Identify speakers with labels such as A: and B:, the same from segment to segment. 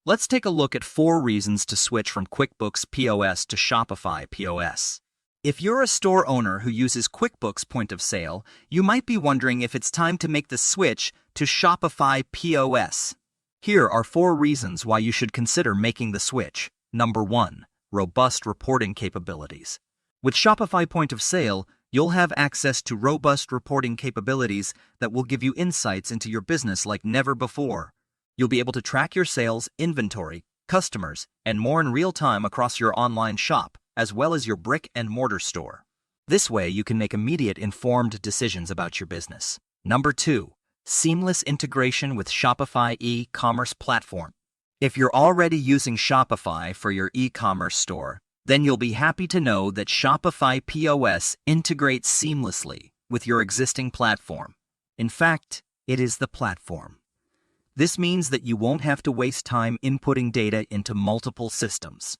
A: Let's take a look at 4 reasons to switch from QuickBooks POS to Shopify POS. If you're a store owner who uses QuickBooks Point of Sale, you might be wondering if it's time to make the switch to Shopify POS. Here are 4 reasons why you should consider making the switch. Number 1. Robust reporting capabilities. With Shopify Point of Sale, you'll have access to robust reporting capabilities that will give you insights into your business like never before. You'll be able to track your sales, inventory, customers, and more in real time across your online shop, as well as your brick-and-mortar store. This way, you can make immediate informed decisions about your business. Number 2. Seamless integration with Shopify e-commerce platform. If you're already using Shopify for your e-commerce store, then you'll be happy to know that Shopify POS integrates seamlessly with your existing platform. In fact, it is the platform. This means that you won't have to waste time inputting data into multiple systems.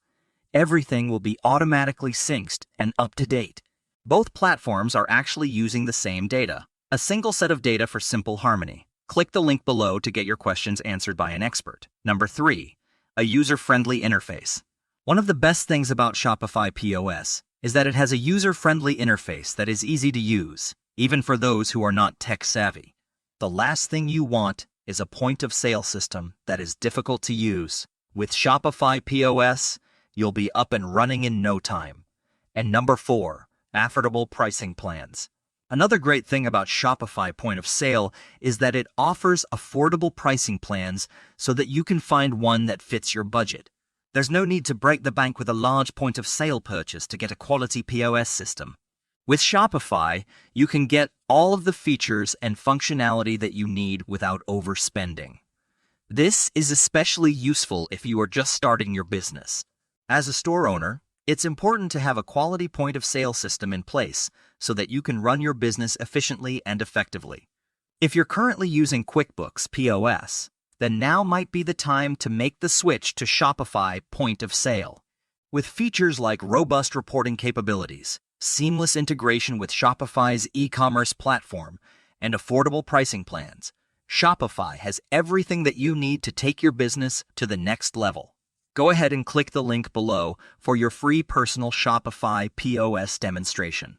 A: Everything will be automatically synced and up to date. Both platforms are actually using the same data, a single set of data for simple harmony. Click the link below to get your questions answered by an expert. Number 3. A user-friendly interface. One of the best things about Shopify POS is that it has a user-friendly interface that is easy to use, even for those who are not tech-savvy. The last thing you want is a point-of-sale system that is difficult to use. With Shopify POS, you'll be up and running in no time. And number 4, affordable pricing plans. Another great thing about Shopify Point of Sale is that it offers affordable pricing plans so that you can find one that fits your budget. There's no need to break the bank with a large point-of-sale purchase to get a quality POS system. With Shopify, you can get all of the features and functionality that you need without overspending. This is especially useful if you are just starting your business. As a store owner, it's important to have a quality point-of-sale system in place so that you can run your business efficiently and effectively. If you're currently using QuickBooks POS, then now might be the time to make the switch to Shopify Point of Sale. With features like robust reporting capabilities, seamless integration with Shopify's e-commerce platform, and affordable pricing plans, Shopify has everything that you need to take your business to the next level. Go ahead and click the link below for your free personal Shopify POS demonstration.